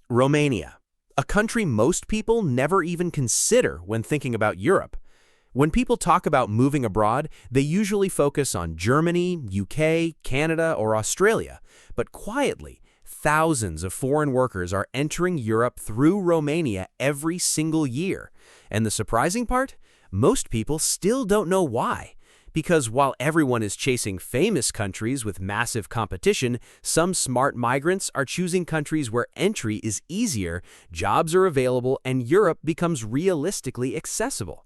Romania, a country most people never even consider when thinking about Europe. When people talk about moving abroad, they usually focus on Germany, UK, Canada, or Australia. But quietly, thousands of foreign workers are entering Europe through Romania every single year. And the surprising part? Most people still don't know why. Because while everyone is chasing famous countries with massive competition, some smart migrants are choosing countries where entry is easier, jobs are available, and Europe becomes realistically accessible.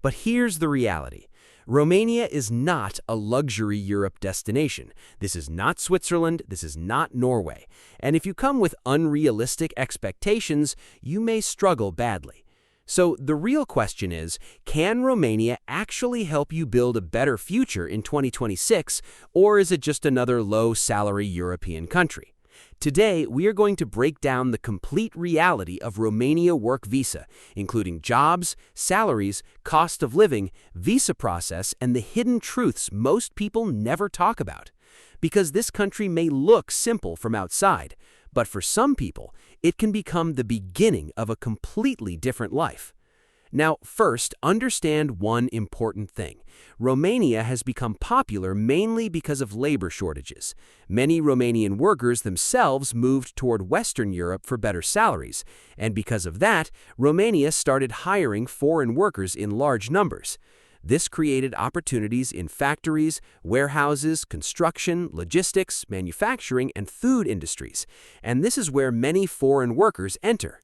But here's the reality. Romania is not a luxury Europe destination. This is not Switzerland, this is not Norway. And if you come with unrealistic expectations, you may struggle badly. So the real question is, can Romania actually help you build a better future in 2026, or is it just another low-salary European country? Today, we are going to break down the complete reality of Romania work visa, including jobs, salaries, cost of living, visa process, and the hidden truths most people never talk about. Because this country may look simple from outside, but for some people, it can become the beginning of a completely different life. Now, first, understand one important thing. Romania has become popular mainly because of labor shortages. Many Romanian workers themselves moved toward Western Europe for better salaries, and because of that, Romania started hiring foreign workers in large numbers. This created opportunities in factories, warehouses, construction, logistics, manufacturing, and food industries, and this is where many foreign workers enter.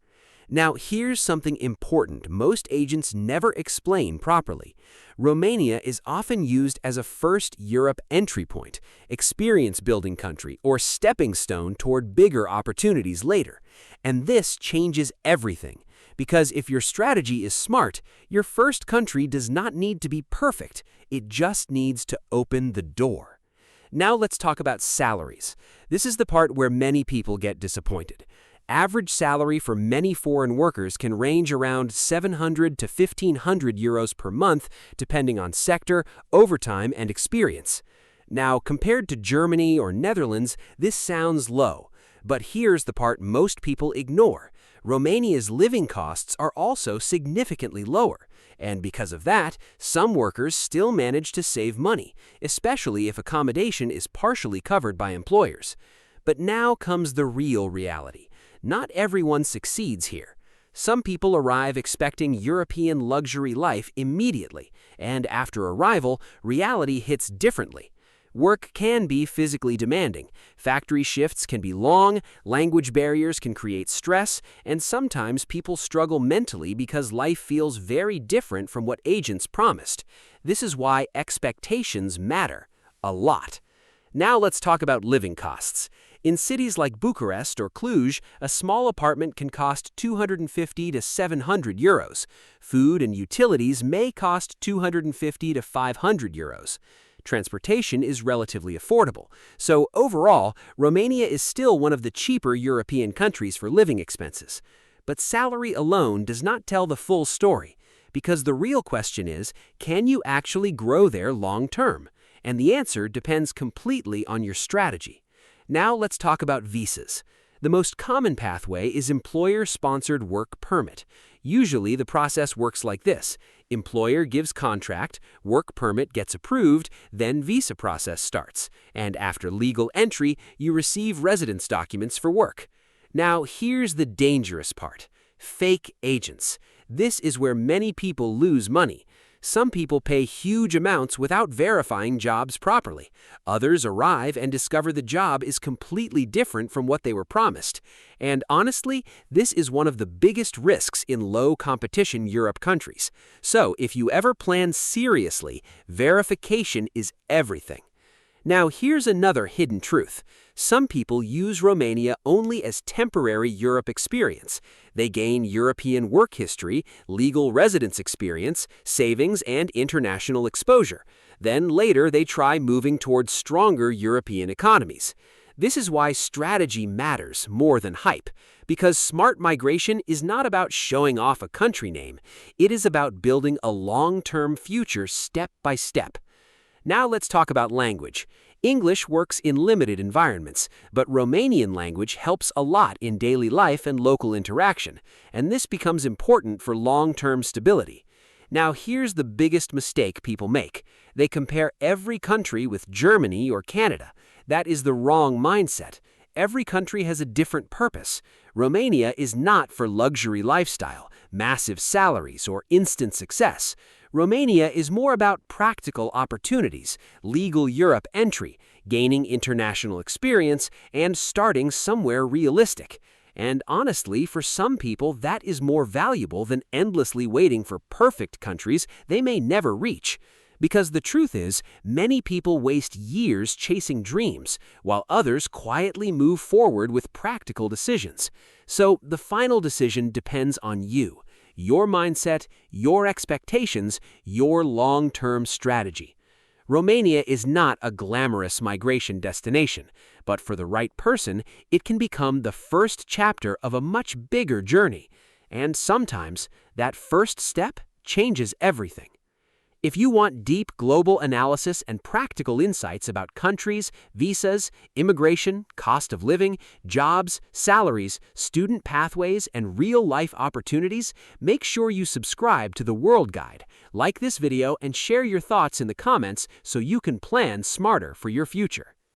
Now, here's something important most agents never explain properly. Romania is often used as a first Europe entry point, experience-building country, or stepping stone toward bigger opportunities later. And this changes everything. Because if your strategy is smart, your first country does not need to be perfect. It just needs to open the door. Now let's talk about salaries. This is the part where many people get disappointed. Average salary for many foreign workers can range around 700 to 1,500 euros per month, depending on sector, overtime, and experience. Now, compared to Germany or Netherlands, this sounds low. But here's the part most people ignore. Romania's living costs are also significantly lower, and because of that, some workers still manage to save money, especially if accommodation is partially covered by employers. But now comes the real reality. Not everyone succeeds here. Some people arrive expecting European luxury life immediately, and after arrival, reality hits differently. Work can be physically demanding, factory shifts can be long, language barriers can create stress, and sometimes people struggle mentally because life feels very different from what agents promised. This is why expectations matter a lot. Now let's talk about living costs. In cities like Bucharest or Cluj, a small apartment can cost 250 to 700 euros. Food and utilities may cost 250 to 500 euros. Transportation is relatively affordable, so overall, Romania is still one of the cheaper European countries for living expenses. But salary alone does not tell the full story, because the real question is, can you actually grow there long term? And the answer depends completely on your strategy. Now let's talk about visas. The most common pathway is employer-sponsored work permit. Usually the process works like this. Employer gives contract, work permit gets approved, then visa process starts. And after legal entry, you receive residence documents for work. Now here's the dangerous part. Fake agents. This is where many people lose money. Some people pay huge amounts without verifying jobs properly. Others arrive and discover the job is completely different from what they were promised. And honestly, this is one of the biggest risks in low-competition Europe countries. So if you ever plan seriously, verification is everything. Now here's another hidden truth. Some people use Romania only as temporary Europe experience. They gain European work history, legal residence experience, savings, and international exposure. Then later they try moving towards stronger European economies. This is why strategy matters more than hype, because smart migration is not about showing off a country name. It is about building a long-term future step by step. Now let's talk about language. English works in limited environments, but Romanian language helps a lot in daily life and local interaction, and this becomes important for long-term stability. Now, here's the biggest mistake people make. They compare every country with Germany or Canada. That is the wrong mindset. Every country has a different purpose. Romania is not for luxury lifestyle, massive salaries, or instant success. Romania is more about practical opportunities, legal Europe entry, gaining international experience, and starting somewhere realistic. And honestly, for some people, that is more valuable than endlessly waiting for perfect countries they may never reach. Because the truth is, many people waste years chasing dreams, while others quietly move forward with practical decisions. So the final decision depends on you, your mindset, your expectations, your long-term strategy. Romania is not a glamorous migration destination, but for the right person, it can become the first chapter of a much bigger journey. And sometimes, that first step changes everything. If you want deep global analysis and practical insights about countries, visas, immigration, cost of living, jobs, salaries, student pathways, and real-life opportunities, make sure you subscribe to the World Guide, like this video, and share your thoughts in the comments so you can plan smarter for your future.